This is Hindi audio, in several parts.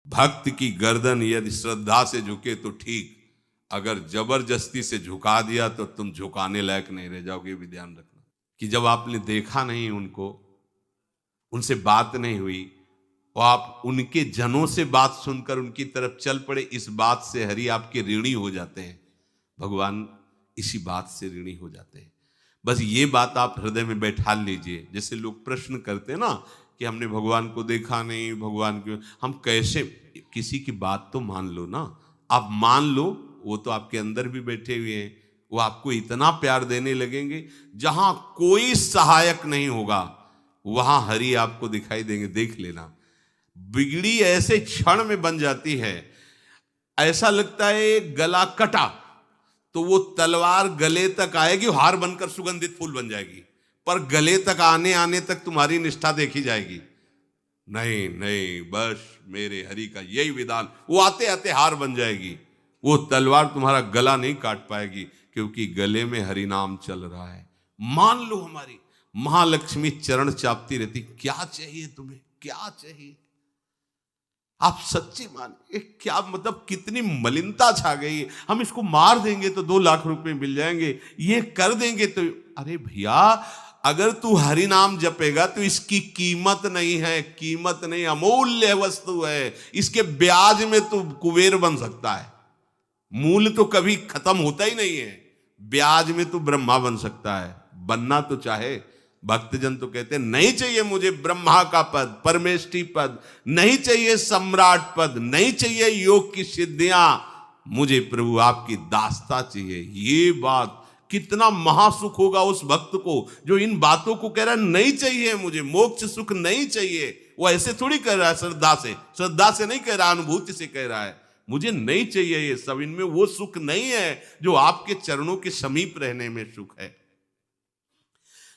भक्त की गर्दन यदि श्रद्धा से झुके तो ठीक, अगर जबरदस्ती से झुका दिया तो तुम झुकाने लायक नहीं रह जाओगे। भी ध्यान रखना कि जब आपने देखा नहीं उनको, उनसे बात नहीं हुई, और आप उनके जनों से बात सुनकर उनकी तरफ चल पड़े, इस बात से हरि आपके ऋणी हो जाते हैं। भगवान इसी बात से ऋणी हो जाते हैं। बस ये बात आप हृदय में बैठा लीजिए। जैसे लोग प्रश्न करते हैं ना कि हमने भगवान को देखा नहीं, भगवान क्यों, हम कैसे, किसी की बात तो मान लो ना। आप मान लो, वो तो आपके अंदर भी बैठे हुए हैं, वो आपको इतना प्यार देने लगेंगे, जहां कोई सहायक नहीं होगा वहां हरि आपको दिखाई देंगे। देख लेना, बिगड़ी ऐसे क्षण में बन जाती है, ऐसा लगता है गला कटा तो वो तलवार गले तक आएगी, हार बनकर सुगंधित फूल बन जाएगी, पर गले तक आने आने तक तुम्हारी निष्ठा देखी जाएगी। नहीं नहीं, बस मेरे हरि का यही विधान, वो आते आते हार बन जाएगी, वो तलवार तुम्हारा गला नहीं काट पाएगी, क्योंकि गले में हरि नाम चल रहा है। मान लो हमारी महालक्ष्मी चरण चापती रहती, क्या चाहिए तुम्हें, क्या चाहिए, आप सच्ची मानिए। क्या मतलब, कितनी मलिनता छा गई है। हम इसको मार देंगे तो 2 लाख रुपए मिल जाएंगे, ये कर देंगे तो, अरे भैया अगर तू हरि नाम जपेगा तो इसकी कीमत नहीं है, कीमत नहीं, अमूल्य वस्तु है। इसके ब्याज में तू कुबेर बन सकता है, मूल तो कभी खत्म होता ही नहीं है, ब्याज में तू ब्रह्मा बन सकता है। बनना तो चाहे, भक्तजन तो कहते हैं नहीं चाहिए मुझे ब्रह्मा का पद, परमेष्ठी पद, नहीं चाहिए सम्राट पद, नहीं चाहिए योग की सिद्धियां, मुझे प्रभु आपकी दास्ता चाहिए। ये बात कितना महासुख होगा उस भक्त को जो इन बातों को कह रहा है, नहीं चाहिए मुझे मोक्ष सुख नहीं चाहिए। वो ऐसे थोड़ी कह रहा है, श्रद्धा से नहीं कह रहा, अनुभूति से कह रहा है, मुझे नहीं चाहिए ये सब, इनमें वो सुख नहीं है जो आपके चरणों के समीप रहने में सुख है।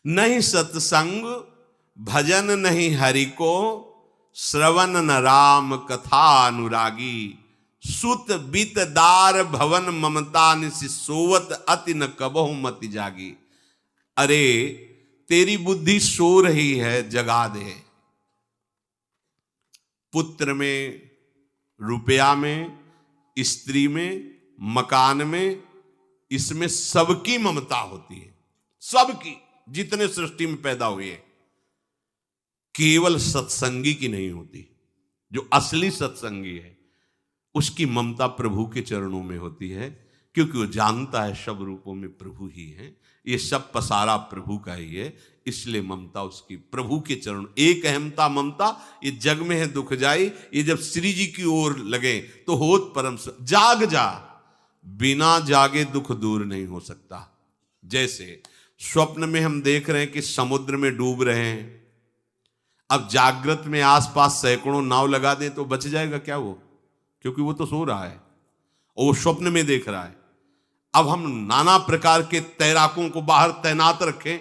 नहीं सत्संग भजन नहीं हरि को, श्रवण न राम कथा अनुरागी, सुत बित दार भवन ममता निसि सोवत अति न कबहु मति जागी। अरे तेरी बुद्धि सो रही है, जगा दे। पुत्र में, रुपया में, स्त्री में, मकान में, इसमें सबकी ममता होती है, सबकी, जितने सृष्टि में पैदा हुए हैं। केवल सत्संगी की नहीं होती। जो असली सत्संगी है उसकी ममता प्रभु के चरणों में होती है, क्योंकि वो जानता है सब रूपों में प्रभु ही है, ये सब पसारा प्रभु का ही है, इसलिए ममता उसकी प्रभु के चरण। एक अहमता ममता ये जग में है दुख जाई, ये जब श्री जी की ओर लगे तो होत परम। जाग जा, बिना जागे दुख दूर नहीं हो सकता। जैसे स्वप्न में हम देख रहे हैं कि समुद्र में डूब रहे हैं, अब जागृत में आसपास सैकड़ों नाव लगा दें तो बच जाएगा क्या वो, क्योंकि वो तो सो रहा है और वो स्वप्न में देख रहा है। अब हम नाना प्रकार के तैराकों को बाहर तैनात रखें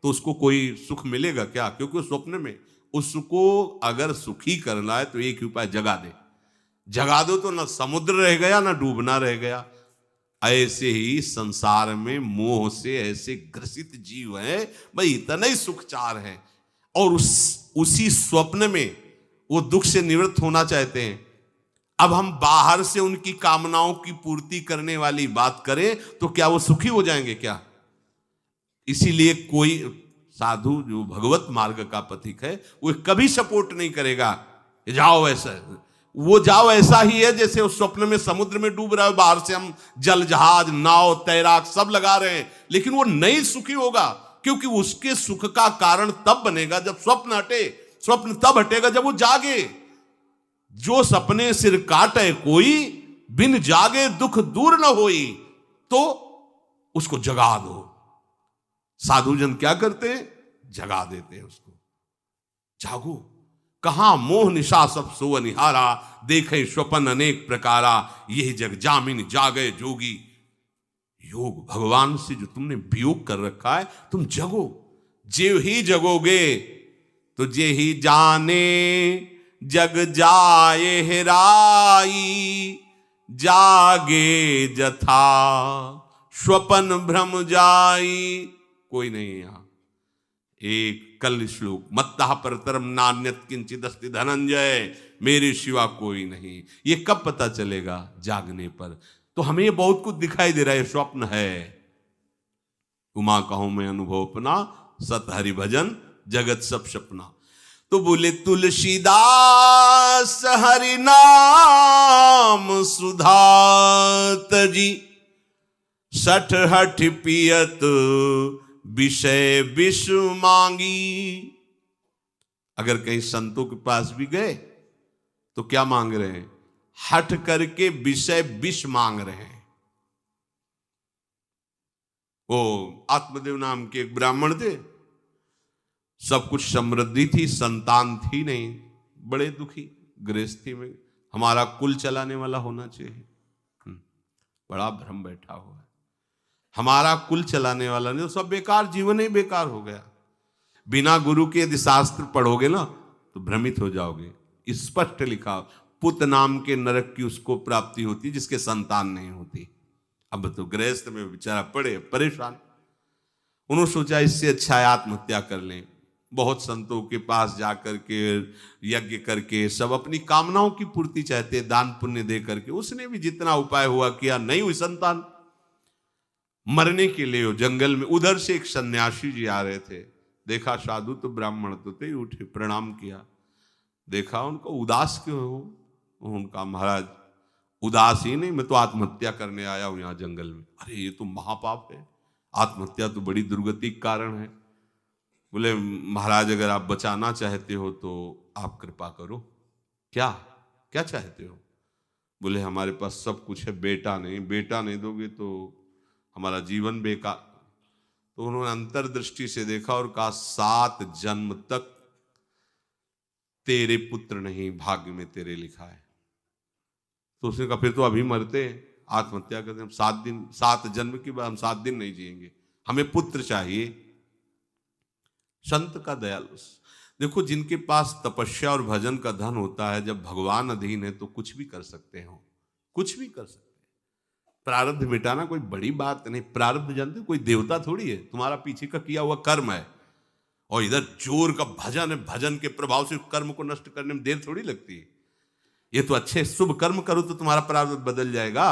तो उसको कोई सुख मिलेगा क्या, क्योंकि वो स्वप्न में। उसको अगर सुखी करना है तो एक ही उपाय, जगा दे। जगा दो तो ना समुद्र रह गया ना डूबना रह गया। ऐसे ही संसार में मोह से ऐसे ग्रसित जीव हैं, भाई इतना ही सुखचार है, और उसी स्वप्न में वो दुख से निवृत्त होना चाहते हैं। अब हम बाहर से उनकी कामनाओं की पूर्ति करने वाली बात करें तो क्या वो सुखी हो जाएंगे क्या? इसीलिए कोई साधु जो भगवत मार्ग का पथिक है वो कभी सपोर्ट नहीं करेगा जाओ ऐसा, वो जाओ ऐसा ही है जैसे उस स्वप्न में समुद्र में डूब रहा है, बाहर से हम जल जहाज नाव तैराक सब लगा रहे हैं, लेकिन वो नहीं सुखी होगा, क्योंकि उसके सुख का कारण तब बनेगा जब स्वप्न हटे। स्वप्न तब हटेगा जब वो जागे। जो सपने सिर काटे कोई, बिन जागे दुख दूर न होई, तो उसको जगा दो। साधुजन क्या करते हैं? जगा देते हैं उसको। जागो, कहां मोह निशा सब सो निहारा, देखे स्वपन अनेक प्रकारा, यही जग जामिन जागे जोगी। योग भगवान से जो तुमने वियोग कर रखा है, तुम जगो। जे ही जगोगे तो जे ही जाने जग जाए हेराई, जागे जथा स्वपन भ्रम जाई। कोई नहीं यहां, एक कल श्लोक, मत्तः परतरम नान्यत् किंचित् अस्ति धनंजय, मेरे सिवा कोई नहीं। ये कब पता चलेगा? जागने पर। तो हमें ये बहुत कुछ दिखाई दे रहा है, स्वप्न है। उमा कहूं मैं अनुभव अपना, सत हरि भजन जगत सब सपना। तो बोले तुलसीदास हरि नाम सुधा तजी, सठ हठ पियत विषय विष मांगी। अगर कहीं संतों के पास भी गए तो क्या मांग रहे हैं? हठ करके विषय विष मांग रहे हैं। वो आत्मदेव नाम के एक ब्राह्मण थे, सब कुछ समृद्धि थी, संतान थी नहीं, बड़े दुखी गृहस्थी में। हमारा कुल चलाने वाला होना चाहिए। बड़ा भ्रम बैठा हुआ है, हमारा कुल चलाने वाला नहीं तो सब बेकार, जीवन ही बेकार हो गया। बिना गुरु के यदि शास्त्र पढ़ोगे ना तो भ्रमित हो जाओगे। स्पष्ट लिखा, पुत नाम के नरक की उसको प्राप्ति होती जिसके संतान नहीं होती। अब तो गृहस्थ में बेचारा पड़े परेशान। उन्होंने सोचा इससे अच्छा है आत्महत्या कर लें। बहुत संतों के पास जाकर के यज्ञ करके सब अपनी कामनाओं की पूर्ति चाहते, दान पुण्य दे करके। उसने भी जितना उपाय हुआ किया, नहीं हुई संतान। मरने के लिए वो जंगल में, उधर से एक सन्यासी जी आ रहे थे, देखा साधु तो ब्राह्मण तो थे, उठे प्रणाम किया, देखा उनको उदास क्यों हो? उनका महाराज उदास ही नहीं, मैं तो आत्महत्या करने आया हूं यहाँ जंगल में। अरे ये तो महापाप है, आत्महत्या तो बड़ी दुर्गति का कारण है। बोले महाराज अगर आप बचाना चाहते हो तो आप कृपा करो। क्या क्या चाहते हो? बोले हमारे पास सब कुछ है, बेटा नहीं दोगे तो हमारा जीवन बेकार। तो उन्होंने अंतर्दृष्टि से देखा और कहा 7 जन्म तक तेरे पुत्र नहीं भाग्य में तेरे लिखा है। तो उसने कहा फिर तो अभी मरते हैं, आत्महत्या करते हैं। 7 जन्म के बाद हम 7 दिन नहीं जिएंगे, हमें पुत्र चाहिए। संत का दयालु। देखो जिनके पास तपस्या और भजन का धन होता है, जब भगवान अधीन है तो कुछ भी कर सकते हो, कुछ भी कर सकते हैं। प्रारब्ध मिटाना कोई बड़ी बात नहीं। प्रारब्ध जानते कोई देवता थोड़ी है, तुम्हारा पीछे का किया हुआ कर्म है। और इधर जोर का भजन है, भजन के प्रभाव से कर्म को नष्ट करने में देर थोड़ी लगती है। ये तो अच्छे शुभ कर्म करो तो तुम्हारा प्रारब्ध बदल जाएगा।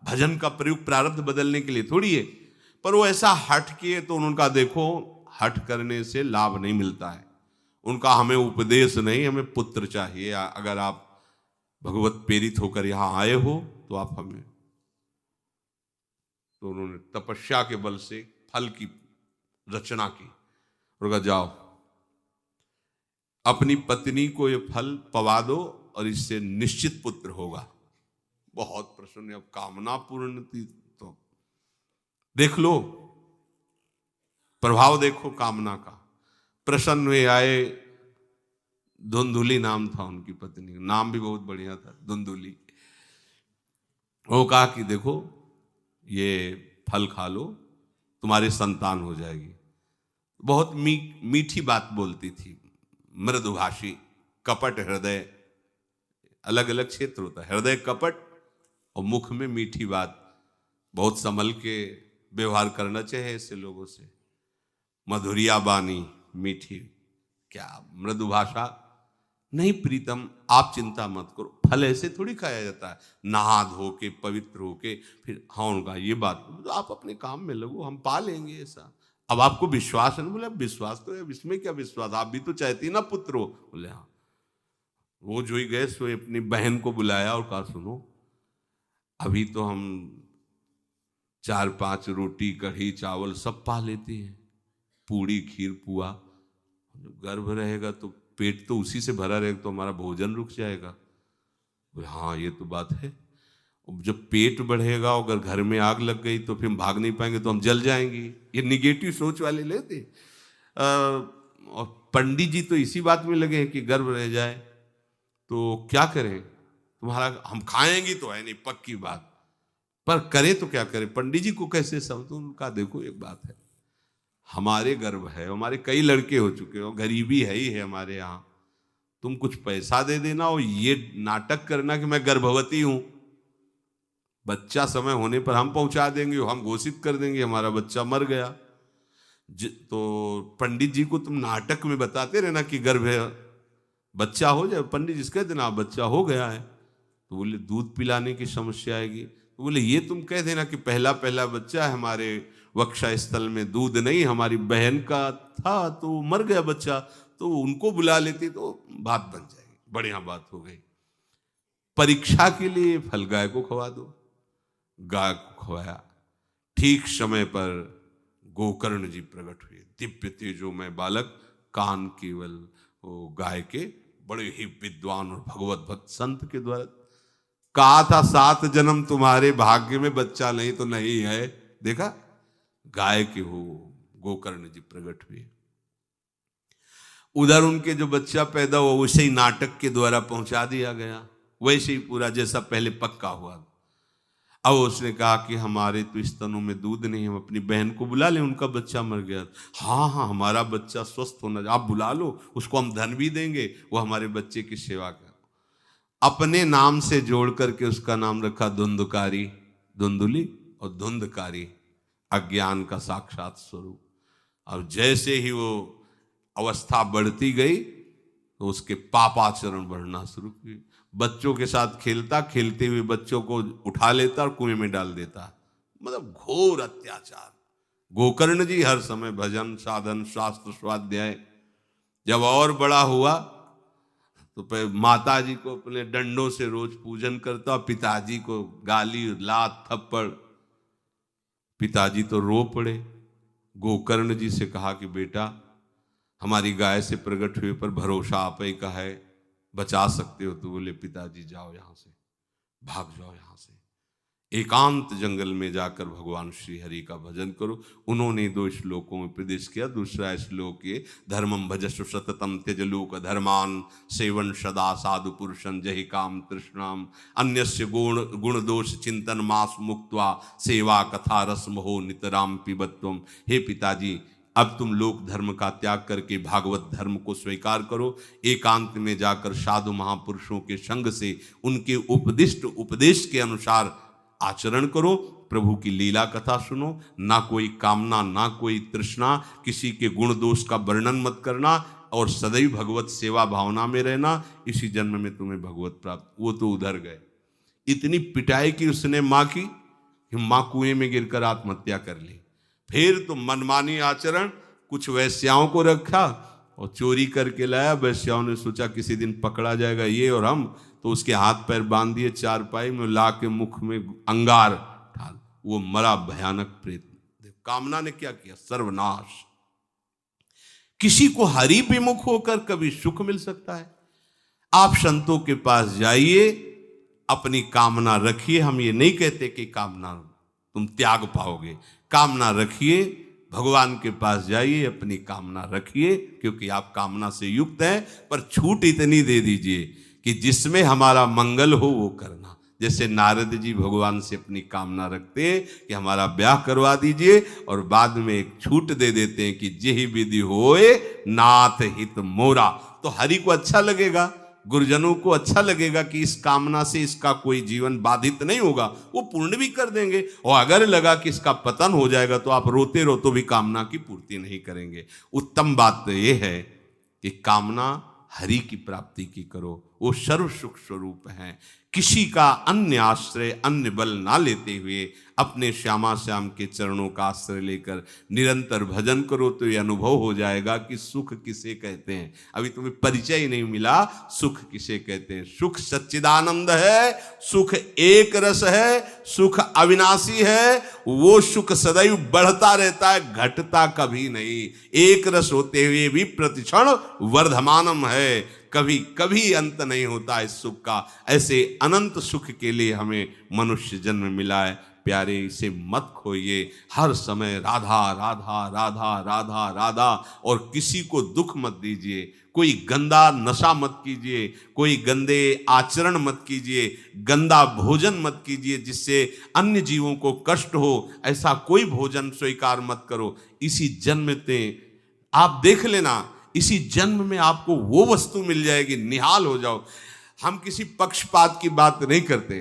भजन का प्रयोग प्रारब्ध बदलने के लिए थोड़ी है। पर वो ऐसा हट किए तो उनका देखो, हट करने से लाभ नहीं मिलता है उनका। हमें उपदेश नहीं, हमें पुत्र चाहिए। अगर आप भगवत प्रेरित होकर यहां आए हो तो आप हमें। तो उन्होंने तपस्या के बल से फल की रचना की और कहा जाओ अपनी पत्नी को ये फल पवा दो और इससे निश्चित पुत्र होगा। बहुत प्रसन्न, अब कामना पूर्ण थी तो देख लो प्रभाव, देखो कामना का। प्रसन्न हुए आए। धुंधुली नाम था उनकी पत्नी, नाम भी बहुत बढ़िया था, धुंधुली। वो कहा कि देखो ये फल खा लो, तुम्हारी संतान हो जाएगी। बहुत मीठी बात बोलती थी, मृदुभाषी, कपट हृदय। अलग अलग क्षेत्र होता है, हृदय कपट और मुख में मीठी बात। बहुत संभल के व्यवहार करना चाहिए ऐसे लोगों से। मधुरिया बानी, मीठी, क्या मृदु भाषा। नहीं प्रीतम, आप चिंता मत करो, फल ऐसे थोड़ी खाया जाता है, नहा धो के पवित्र होके फिर। हाँ उनका ये बात, तो आप अपने काम में लगो, हम पा लेंगे ऐसा। अब आपको विश्वास है ना? बोले विश्वास तो है, इसमें क्या विश्वास, आप भी तो चाहती ना पुत्र हो। बोले हाँ। वो जो ही गए सो अपनी बहन को बुलाया और कहा सुनो अभी तो हम 4-5 रोटी कढ़ी चावल सब पा लेते हैं, पूड़ी खीर पुआ। गर्भ रहेगा तो पेट तो उसी से भरा रहेगा, तो हमारा भोजन रुक जाएगा। बोले हाँ ये तो बात है। जब पेट बढ़ेगा, अगर घर में आग लग गई तो फिर हम भाग नहीं पाएंगे, तो हम जल जाएंगे। ये निगेटिव सोच वाले लेते। और पंडित जी तो इसी बात में लगे हैं कि गर्भ रह जाए तो क्या करें, तुम्हारा हम खाएंगे तो है नहीं पक्की बात, पर करें तो क्या करें। पंडित जी को कैसे समझ? उनका देखो एक बात है, हमारे गर्भ है, हमारे कई लड़के हो चुके हो, गरीबी है ही है हमारे यहाँ। तुम कुछ पैसा दे देना और ये नाटक करना कि मैं गर्भवती हूं, बच्चा समय होने पर हम पहुंचा देंगे, हम घोषित कर देंगे हमारा बच्चा मर गया। तो पंडित जी को तुम नाटक में बताते रहना कि गर्भ है, बच्चा हो जाए। पंडित जी कह देना बच्चा हो गया है, तो बोले दूध पिलाने की समस्या आएगी। तो बोले ये तुम कह देना कि पहला पहला बच्चा है, हमारे वक्षा स्थल में दूध नहीं, हमारी बहन का था तो मर गया बच्चा, तो उनको बुला लेती तो बात बन जाएगी, बढ़िया बात हो गई। परीक्षा के लिए फल गाय को खवा दो, गाय को खवाया। ठीक समय पर गोकर्ण जी प्रकट हुए, दिव्य तेजोमय बालक, कान केवल वो गाय के, बड़े ही विद्वान और भगवत भक्त संत के द्वारा। कहा था 7 जन्म तुम्हारे भाग्य में, बच्चा नहीं तो नहीं है, देखा गाय के हो गोकर्ण जी प्रकट हुए। उधर उनके जो बच्चा पैदा हुआ वैसे ही नाटक के द्वारा पहुंचा दिया गया, वैसे ही पूरा जैसा पहले पक्का हुआ। अब उसने कहा कि हमारे तो स्तनों में दूध नहीं, हम अपनी बहन को बुला लें, उनका बच्चा मर गया। हाँ हाँ, हमारा बच्चा स्वस्थ होना, आप बुला लो, उसको हम धन भी देंगे, वो हमारे बच्चे की सेवा कर। अपने नाम से जोड़ करके उसका नाम रखा धुंधकारी, धुंधुली और धुंधकारी, अज्ञान का साक्षात स्वरूप। और जैसे ही वो अवस्था बढ़ती गई तो उसके पापाचरण बढ़ना शुरू हुए। बच्चों के साथ खेलता, खेलते हुए बच्चों को उठा लेता और कुएं में डाल देता, मतलब घोर अत्याचार। गोकर्ण जी हर समय भजन साधन शास्त्र स्वाध्याय। जब और बड़ा हुआ तो माता जी को अपने डंडों से रोज पूजन करता, पिताजी को गाली लात थप्पड़। पिताजी तो रो पड़े, गोकर्ण जी से कहा कि बेटा हमारी गाय से प्रकट हुए पर भरोसा आप ही का है, बचा सकते हो। तो बोले पिताजी जाओ यहाँ से, भाग जाओ यहाँ से, एकांत जंगल में जाकर भगवान श्री हरि का भजन करो। उन्होंने 2 श्लोकों में उपदेश किया। दूसरा श्लोक ये, धर्मम भजस्व सततम त्यज लोक धर्मान, सेवन सदा साधु पुरुषं जहि काम तृष्णाम, अन्यस्य गुण दोष चिंतन मास मुक्त्वा, सेवा कथा रस मोहो नितराम पिबत्वम। हे पिताजी, अब तुम लोक धर्म का त्याग करके भागवत धर्म को स्वीकार करो, एकांत में जाकर साधु महापुरुषों के संग से उनके उपदिष्ट उपदेश के अनुसार आचरण करो, प्रभु की लीला कथा सुनो, ना कोई कामना ना कोई तृष्णा, किसी के गुण दोष का वर्णन मत करना, और सदैव भगवत सेवा भावना में रहना, इसी जन्म में तुम्हें भगवत प्राप्त। वो तो उधर गए, इतनी पिटाई की उसने माँ की, माँ कुएं में गिरकर आत्महत्या कर ली। फिर तो मनमानी आचरण, कुछ वैश्याओं को रखा और चोरी करके लाया। वैश्याओं ने सोचा किसी दिन पकड़ा जाएगा ये और हम, तो उसके हाथ पैर बांध दिए, चारपाई में ला के मुख में अंगार डाल, वो मरा भयानक प्रेत। कामना ने क्या किया, सर्वनाश। किसी को हरि विमुख होकर कभी सुख मिल सकता है? आप संतों के पास जाइए, अपनी कामना रखिए। हम ये नहीं कहते कि कामना तुम त्याग पाओगे, कामना रखिए, भगवान के पास जाइए, अपनी कामना रखिए, क्योंकि आप कामना से युक्त हैं। पर छूट इतनी दे दीजिए कि जिसमें हमारा मंगल हो वो करना। जैसे नारद जी भगवान से अपनी कामना रखते हैं कि हमारा ब्याह करवा दीजिए, और बाद में एक छूट दे देते हैं कि जेहि विधि होए नाथ हित मोरा। तो हरि को अच्छा लगेगा, गुरुजनों को अच्छा लगेगा कि इस कामना से इसका कोई जीवन बाधित नहीं होगा, वो पूर्ण भी कर देंगे। और अगर लगा कि इसका पतन हो जाएगा तो आप रोते रोते भी कामना की पूर्ति नहीं करेंगे। उत्तम बात तो ये है कि कामना हरि की प्राप्ति की करो, वो सर्व सुख स्वरूप हैं। किसी का अन्य आश्रय अन्य बल ना लेते हुए अपने श्यामा श्याम के चरणों का आश्रय लेकर निरंतर भजन करो, तो ये अनुभव हो जाएगा कि सुख किसे कहते हैं। अभी तुम्हें परिचय ही नहीं मिला, सुख किसे कहते हैं। सुख सच्चिदानंद है, सुख एक रस है, सुख अविनाशी है। वो सुख सदैव बढ़ता रहता है, घटता कभी नहीं। एक रस होते हुए भी प्रतिक्षण वर्धमानम है, कभी कभी अंत नहीं होता इस सुख का। ऐसे अनंत सुख के लिए हमें मनुष्य जन्म मिला है। प्यारे, इसे मत खोइए, हर समय राधा राधा राधा राधा राधा, और किसी को दुख मत दीजिए। कोई गंदा नशा मत कीजिए, कोई गंदे आचरण मत कीजिए, गंदा भोजन मत कीजिए जिससे अन्य जीवों को कष्ट हो। ऐसा कोई भोजन स्वीकार मत करो। इसी जन्म में आप देख लेना, इसी जन्म में आपको वो वस्तु मिल जाएगी, निहाल हो जाओ। हम किसी पक्षपात की बात नहीं करते।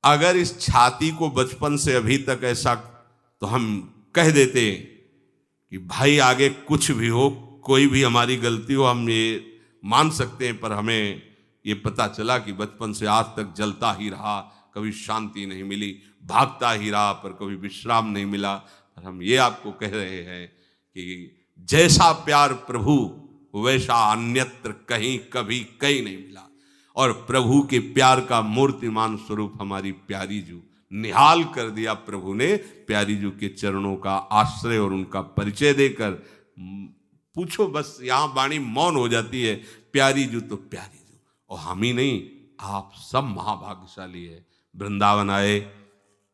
अगर इस छाती को बचपन से अभी तक ऐसा, तो हम कह देते कि भाई आगे कुछ भी हो, कोई भी हमारी गलती हो, हम ये मान सकते हैं, पर हमें ये पता चला कि बचपन से आज तक जलता ही रहा, कभी शांति नहीं मिली, भागता ही रहा पर कभी विश्राम नहीं मिला। पर हम ये आपको कह रहे हैं कि जैसा प्यार प्रभु वैसा अन्यत्र कहीं कभी कहीं नहीं मिला। और प्रभु के प्यार का मूर्तिमान स्वरूप हमारी प्यारी जू निहाल कर दिया प्रभु ने, प्यारी जू के चरणों का आश्रय और उनका परिचय देकर। पूछो बस, यहाँ वाणी मौन हो जाती है, प्यारी जू तो प्यारी जू। और हम ही नहीं, आप सब महाभाग्यशाली है। वृंदावन आए,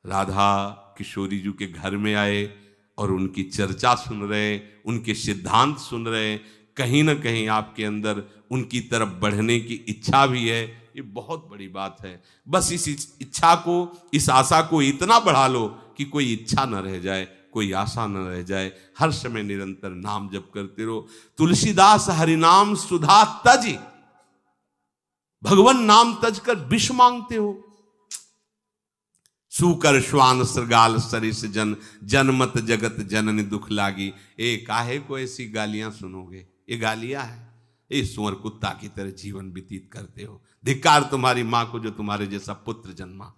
राधा किशोरी जू के घर में आए और उनकी चर्चा सुन रहे, उनके सिद्धांत सुन रहे, कहीं ना कहीं आपके अंदर उनकी तरफ बढ़ने की इच्छा भी है। ये बहुत बड़ी बात है। बस इस इच्छा को, इस आशा को इतना बढ़ा लो कि कोई इच्छा न रह जाए, कोई आशा न रह जाए। हर समय निरंतर नाम जप करते रहो। तुलसीदास हरिनाम सुधा तज, भगवान नाम तज कर विष मांगते हो। सूकर श्वान श्रगाल सरिस जन, जनमत जगत जननी दुख लागी। ए काहे को ऐसी गालियां सुनोगे, ये गालियां है। ये सुअर कुत्ता की तरह जीवन व्यतीत करते हो। धिक्कार तुम्हारी मां को जो तुम्हारे जैसा पुत्र जन्मा।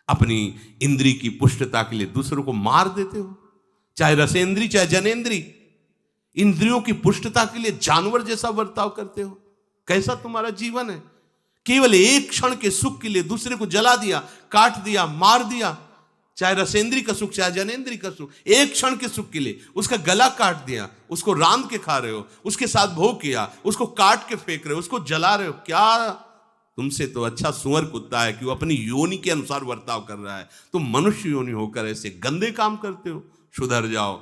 अपनी इंद्री की पुष्टता के लिए दूसरों को मार देते हो, चाहे रसेंद्री चाहे जनेंद्री। इंद्रियों की पुष्टता के लिए जानवर जैसा बर्ताव करते हो। कैसा तुम्हारा जीवन है। केवल एक क्षण के सुख के लिए दूसरे को जला दिया, काट दिया, मार दिया। चाहे रसेंद्री का सुख चाहे जनेंद्री का सुख, एक क्षण के सुख के लिए उसका गला काट दिया, उसको रांध के खा रहे हो, उसके साथ भोग किया, उसको काट के फेंक रहे हो, उसको जला रहे हो। क्या तुमसे तो अच्छा सुअर कुत्ता है कि वो अपनी योनि के अनुसार बर्ताव कर रहा है। तुम मनुष्य योनि होकर ऐसे गंदे काम करते हो। सुधर जाओ।